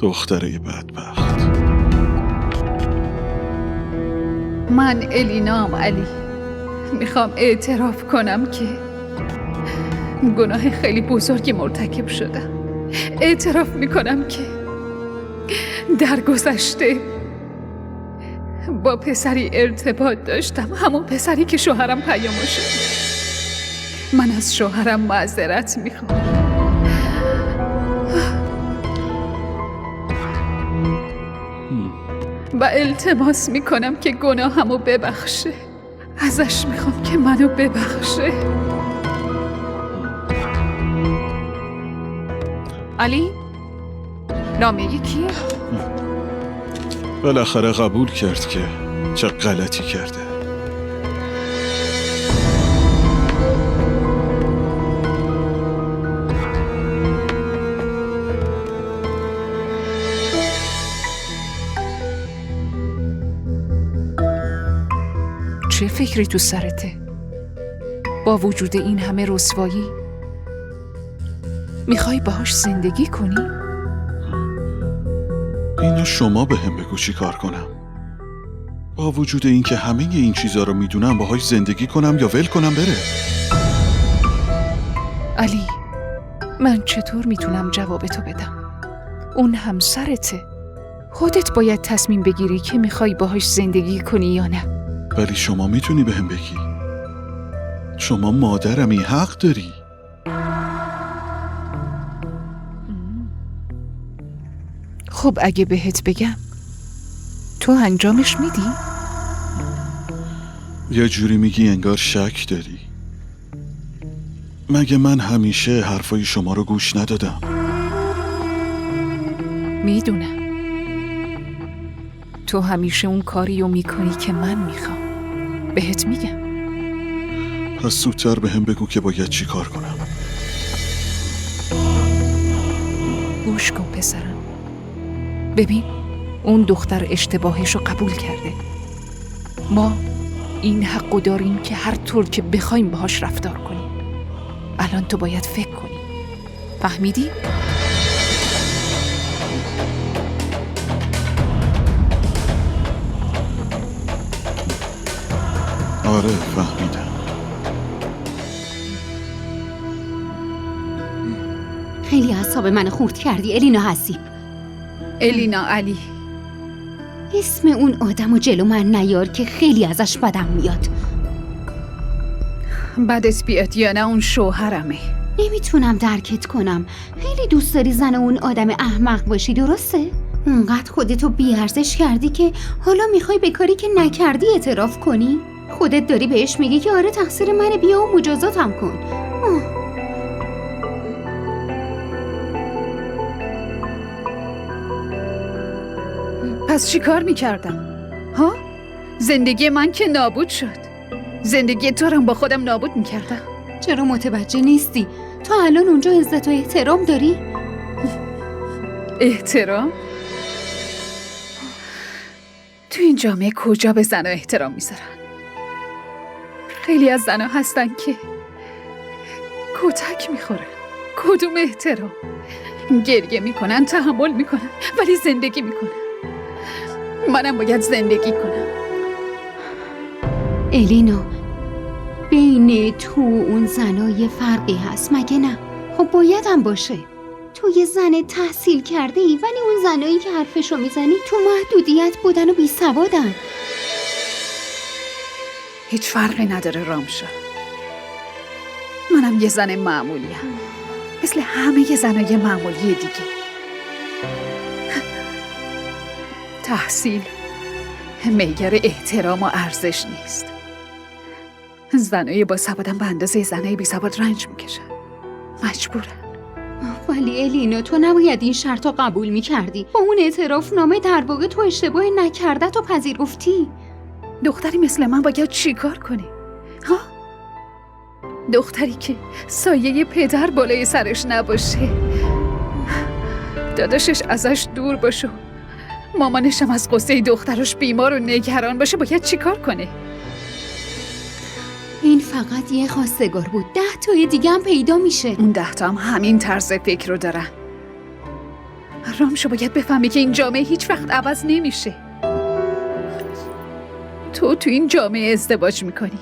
دختره بدبخت. من الینام علی. میخوام اعتراف کنم که گناه خیلی بزرگی مرتکب شدم. اعتراف میکنم که در گذشته با پسری ارتباط داشتم، همون پسری که شوهرم پیامو شد. من از شوهرم معذرت میخوام. و التماس میکنم که گناهمو ببخشه. ازش میخوام که منو ببخشه. علی؟ نامه کیه؟ بالاخره قبول کرد که چه غلطی کرده. چه فکری تو سرته؟ با وجود این همه رسوایی میخوای باهاش زندگی کنی؟ اینو شما به هم بگو چی کار کنم. با وجود این که همه این چیزا رو میدونم باهاش زندگی کنم یا ول کنم بره؟ علی، من چطور میتونم جواب تو بدم؟ اون همسرته. خودت باید تصمیم بگیری که میخوای باهاش زندگی کنی یا نه. ولی شما میتونی به هم بگی. شما مادرمی، حق داری. خب اگه بهت بگم تو انجامش میدی؟ یه جوری میگی انگار شک داری. مگه من همیشه حرفای شما رو گوش ندادم؟ میدونم تو همیشه اون کاری رو میکنی که من میخوام. بهت میگم. پس زودتر به هم بگو که باید چی کار کنم. گوش کن پسرم. ببین، اون دختر اشتباهش رو قبول کرده. ما این حقو داریم که هر طور که بخوایم باهاش رفتار کنیم. الان تو باید فکر کنی. فهمیدی؟ آره فهمیدم. خیلی اعصاب منو خورد کردی الینا حسیب. الینا علی. اسم اون آدمو جلو من نیار که خیلی ازش بدم میاد. بدت بیاد یا نه، اون شوهرمه. نمیتونم درکت کنم. خیلی دوست داری زن اون آدم احمق باشی، درسته؟ اونقدر خودتو بیارزش کردی که حالا میخوای به کاری که نکردی اعتراف کنی؟ خودت داری بهش میگی که آره تقصیر منه، بیا و مجازاتم کن. پس چی کار میکردم؟ ها؟ زندگی من که نابود شد. زندگی تو رو با خودم نابود میکردم. چرا متوجه نیستی؟ تو الان اونجا عزت و احترام داری؟ احترام؟ تو این جامعه کجا به زنها احترام میذارن؟ خیلی از زنها هستن که کتک میخورن. کدوم احترام؟ گریه میکنن، تحمل میکنن، ولی زندگی میکنن. منم باید زندگی کنم. الینا، بین تو اون زنها یه فرقی هست مگه نه؟ خب باید هم باشه. تو یه زن تحصیل کرده ای، ولی اون زنایی که حرفشو میزنی تو محدودیت بودن و بی سوادن. هیچ فرقی نداره رامشا. منم یه زن معمولیم، مثل همه زنای معمولی دیگه. تحصیل معیار احترام و ارزش نیست. زنای با سوادم به اندازه زنای بی سواد رنج میکشن. مجبورن. ولی الینا، تو نباید این شرط رو قبول میکردی. با اون اعتراف نامه در واقع تو اشتباه نکرده تو پذیرفتی. دختری مثل من باید چی کار کنه؟ ها؟ دختری که سایه پدر بالای سرش نباشه، داداشش ازش دور باشه، مامانشم از قصه دخترش بیمار و نگران باشه، باید چی کار کنه؟ این فقط یه خواستگار بود. 10 تای دیگه هم پیدا میشه. اون 10 تا هم همین طرز فکر رو دارن. رامشو باید بفهمی که این جامعه هیچ وقت عوض نمیشه. تو این جامعه ازدواج میکنی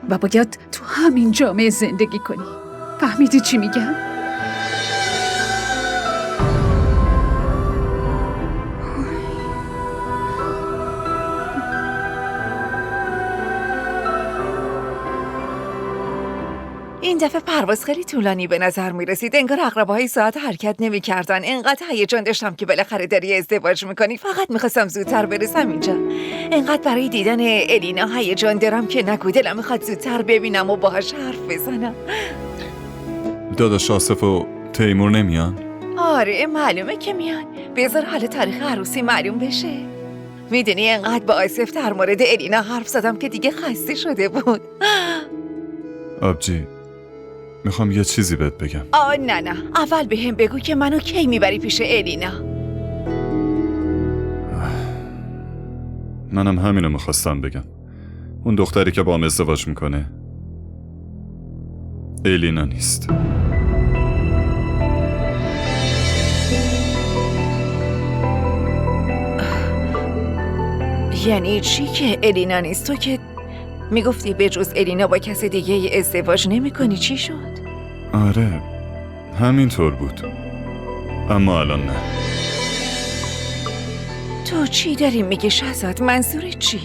و باید تو همین جامعه زندگی کنی. فهمیدی چی میگم؟ این دفعه پرواز خیلی طولانی به نظر می رسید. انگار عقربه‌های ساعت حرکت نمی کردن. اینقدر هیجان داشتم که بالاخره داری ازدواج میکنی. فقط میخواستم زودتر برسم اینجا. اینقدر برای دیدن الینا هیجان دارم که نگو، دلم میخواد زودتر ببینم و باهاش حرف بزنم. داداش آصف و تیمور نمیان؟ آره معلومه که میان. بذار حال تاریخ عروسی معلوم بشه. میدونی اینقدر با آصف در مورد الینا حرف زدم که دیگه خسته شده بود. آبجی میخوام یه چیزی بهت بگم. نه اول به هم بگو که منو کی میبری پیش الینا. منم همینو میخواستم بگم. اون دختری که با هم ازدواج میکنه الینا نیست. یعنی چی که الینا نیست؟ تو که میگفتی به جز الینا با کسی دیگه ازدواج نمی کنی. چی شد؟ آره همینطور بود، اما الان نه. تو چی داری میگی شهزاد؟ منظورت چیه؟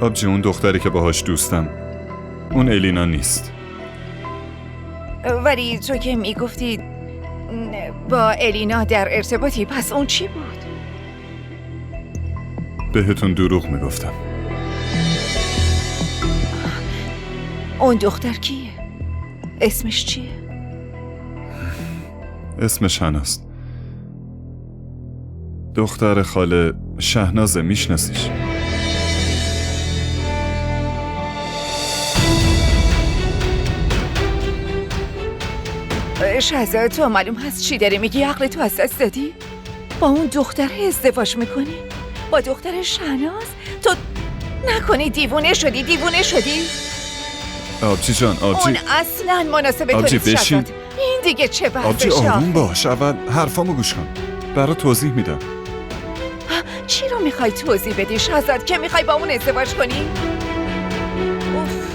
آبجی اون دختری که باهاش دوستم اون الینا نیست. ولی تو که میگفتی با الینا در ارتباطی، پس اون چی بود؟ بهتون دروغ میگفتم. اون دختر کیه؟ اسمش چیه؟ اسمش هناست. دختر خاله شهنازه، میشناسیش؟ شهزاد تو معلوم هست چی داری میگی؟ عقل تو از دست دادی؟ با اون دختر ازدواج میکنی؟ با دختر شهناز؟ تو نکنی دیوونه شدی؟ آبجی جان، آبجی اون اصلا مناسب تو آبجی نیست بشین. شهزاد. این دیگه چه آبجی ورزشه؟ آروم باش، اول حرفامو گوش کن، برات توضیح میدم. چی رو میخوای توضیح بدی شهزاد که میخوای با اون ازدواج کنی؟ اوف.